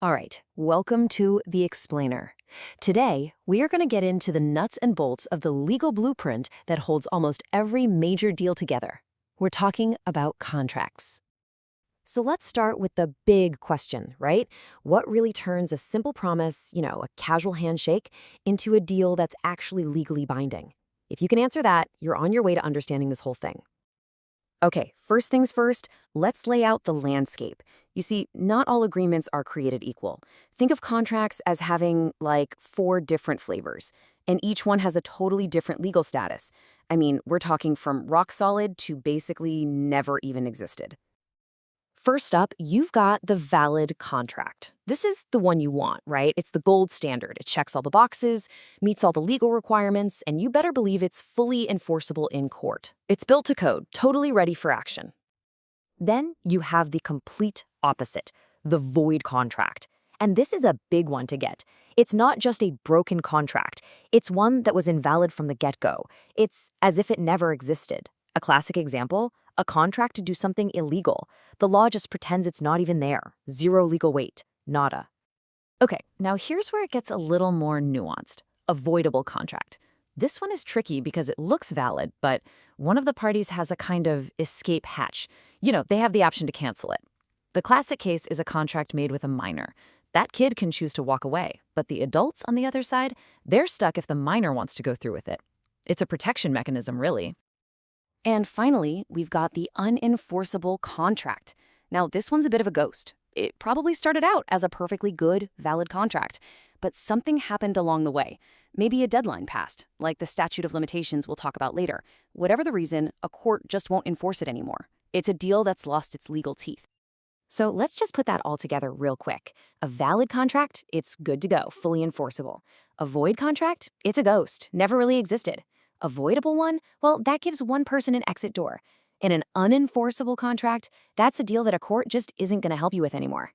All right, welcome to The Explainer. Today, we are going to get into the nuts and bolts of the legal blueprint that holds almost every major deal together. We're talking about contracts. So let's start with the big question, right? What really turns a simple promise, a casual handshake, into a deal that's actually legally binding? If you can answer that, you're on your way to understanding this whole thing. Okay, first things first, let's lay out the landscape. You see, not all agreements are created equal. Think of contracts as having, like, 4 different flavors, and each one has a totally different legal status. I mean, we're talking from rock solid to basically never even existed. First up, you've got the valid contract. This is the one you want, right? It's the gold standard. It checks all the boxes, meets all the legal requirements, and you better believe it's fully enforceable in court. It's built to code, totally ready for action. Then you have the complete opposite, the void contract. And this is a big one to get. It's not just a broken contract. It's one that was invalid from the get-go. It's as if it never existed. A classic example, a contract to do something illegal. The law just pretends it's not even there. Zero legal weight. Nada. Okay, now here's where it gets a little more nuanced. Avoidable contract. This one is tricky because it looks valid, but one of the parties has a kind of escape hatch. They have the option to cancel it. The classic case is a contract made with a minor. That kid can choose to walk away, but the adults on the other side, they're stuck if the minor wants to go through with it. It's a protection mechanism, really. And finally, we've got the unenforceable contract. Now, this one's a bit of a ghost. It probably started out as a perfectly good, valid contract, but something happened along the way. Maybe a deadline passed, like the statute of limitations we'll talk about later. Whatever the reason, a court just won't enforce it anymore. It's a deal that's lost its legal teeth. So let's just put that all together real quick. A valid contract, it's good to go, fully enforceable. A void contract, it's a ghost, never really existed. A voidable one, well, that gives one person an exit door. And an unenforceable contract, that's a deal that a court just isn't going to help you with anymore.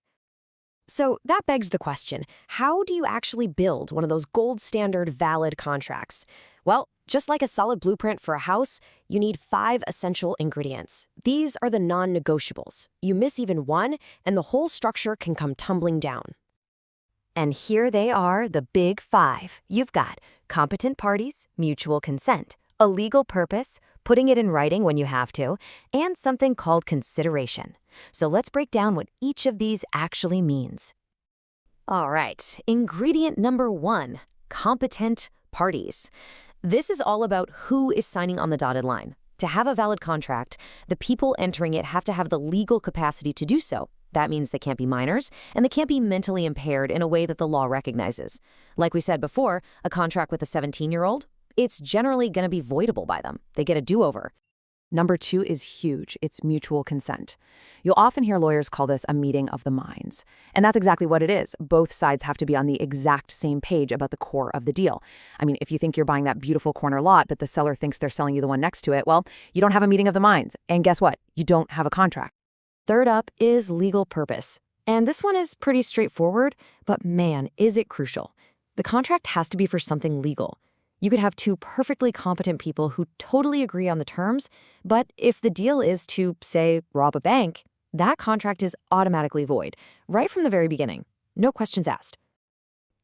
So that begs the question, how do you actually build one of those gold standard valid contracts? Well, just like a solid blueprint for a house, you need 5 essential ingredients. These are the non-negotiables. You miss even one, and the whole structure can come tumbling down. And here they are, the big 5. You've got competent parties, mutual consent, a legal purpose, putting it in writing when you have to, and something called consideration. So let's break down what each of these actually means. All right, ingredient number 1, competent parties. This is all about who is signing on the dotted line. To have a valid contract, the people entering it have to have the legal capacity to do so. That means they can't be minors, and they can't be mentally impaired in a way that the law recognizes. Like we said before, a contract with a 17-year-old, it's generally going to be voidable by them. They get a do-over. Number 2 is huge. It's mutual consent. You'll often hear lawyers call this a meeting of the minds. And that's exactly what it is. Both sides have to be on the exact same page about the core of the deal. I mean, if you think you're buying that beautiful corner lot, but the seller thinks they're selling you the one next to it, well, you don't have a meeting of the minds. And guess what? You don't have a contract. Third up is legal purpose. And this one is pretty straightforward, but man, is it crucial. The contract has to be for something legal. You could have 2 perfectly competent people who totally agree on the terms, but if the deal is to, say, rob a bank, that contract is automatically void, right from the very beginning. No questions asked.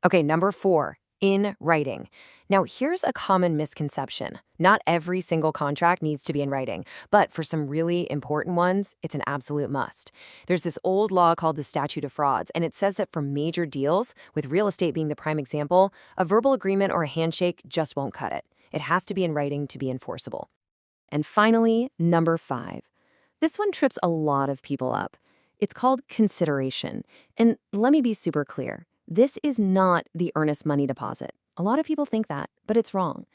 Okay, number 4, in writing. Now, here's a common misconception. Not every single contract needs to be in writing, but for some really important ones, it's an absolute must. There's this old law called the Statute of Frauds, and it says that for major deals, with real estate being the prime example, a verbal agreement or a handshake just won't cut it. It has to be in writing to be enforceable. And finally, number 5. This one trips a lot of people up. It's called consideration. And let me be super clear. This is not the earnest money deposit. A lot of people think that, but it's wrong.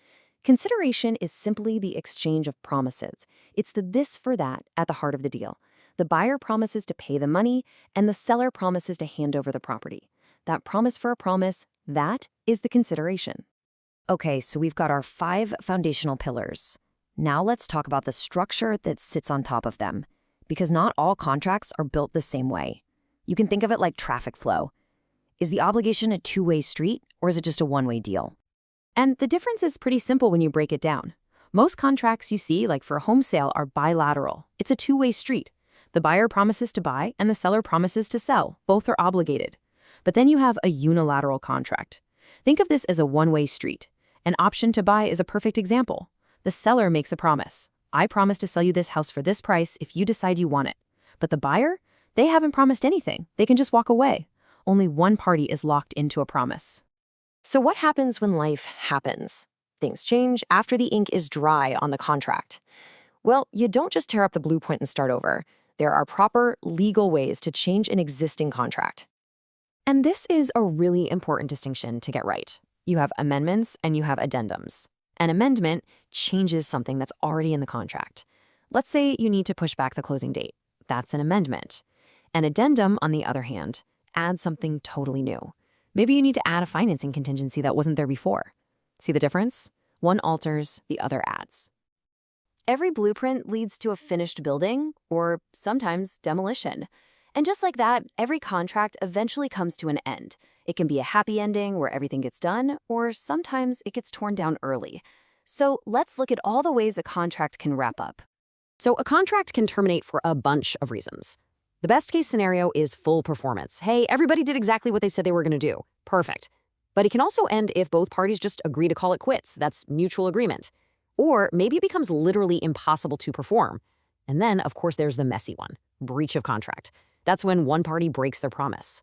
Consideration is simply the exchange of promises. It's the this for that at the heart of the deal. The buyer promises to pay the money, and the seller promises to hand over the property. That promise for a promise, that is the consideration. Okay, so we've got our 5 foundational pillars. Now let's talk about the structure that sits on top of them, because not all contracts are built the same way. You can think of it like traffic flow. Is the obligation a 2-way street, or is it just a 1-way deal? And the difference is pretty simple when you break it down. Most contracts you see, like for a home sale, are bilateral. It's a 2-way street. The buyer promises to buy, and the seller promises to sell. Both are obligated. But then you have a unilateral contract. Think of this as a one-way street. An option to buy is a perfect example. The seller makes a promise. I promise to sell you this house for this price if you decide you want it. But the buyer? They haven't promised anything. They can just walk away. Only one party is locked into a promise. So what happens when life happens? Things change after the ink is dry on the contract. Well, you don't just tear up the blueprint and start over. There are proper legal ways to change an existing contract. And this is a really important distinction to get right. You have amendments and you have addendums. An amendment changes something that's already in the contract. Let's say you need to push back the closing date. That's an amendment. An addendum, on the other hand, adds something totally new. Maybe you need to add a financing contingency that wasn't there before. See the difference? One alters, the other adds. Every blueprint leads to a finished building, or sometimes demolition. And just like that, every contract eventually comes to an end. It can be a happy ending where everything gets done, or sometimes it gets torn down early. So let's look at all the ways a contract can wrap up. So a contract can terminate for a bunch of reasons. The best case scenario is full performance. Hey, everybody did exactly what they said they were going to do. Perfect. But it can also end if both parties just agree to call it quits. That's mutual agreement. Or maybe it becomes literally impossible to perform. And then, of course, there's the messy one, breach of contract. That's when one party breaks their promise.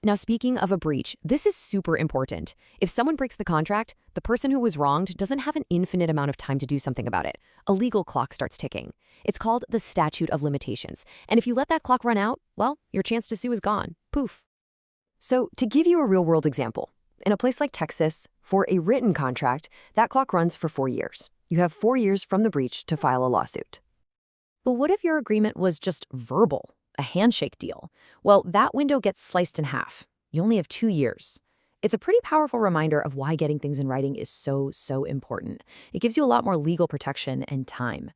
Now, speaking of a breach, this is super important. If someone breaks the contract, the person who was wronged doesn't have an infinite amount of time to do something about it. A legal clock starts ticking. It's called the statute of limitations. And if you let that clock run out, well, your chance to sue is gone. Poof. So, to give you a real-world example, in a place like Texas, for a written contract, that clock runs for 4 years. You have 4 years from the breach to file a lawsuit. But what if your agreement was just verbal? A handshake deal? Well, that window gets sliced in half. You only have 2 years. It's a pretty powerful reminder of why getting things in writing is so important. It gives you a lot more legal protection and time.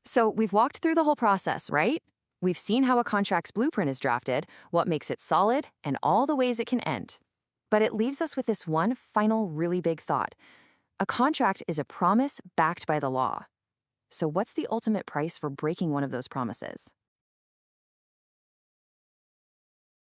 So we've walked through the whole process, right? We've seen how a contract's blueprint is drafted, what makes it solid, and all the ways it can end. But it leaves us with this one final really big thought. A contract is a promise backed by the law. So what's the ultimate price for breaking one of those promises?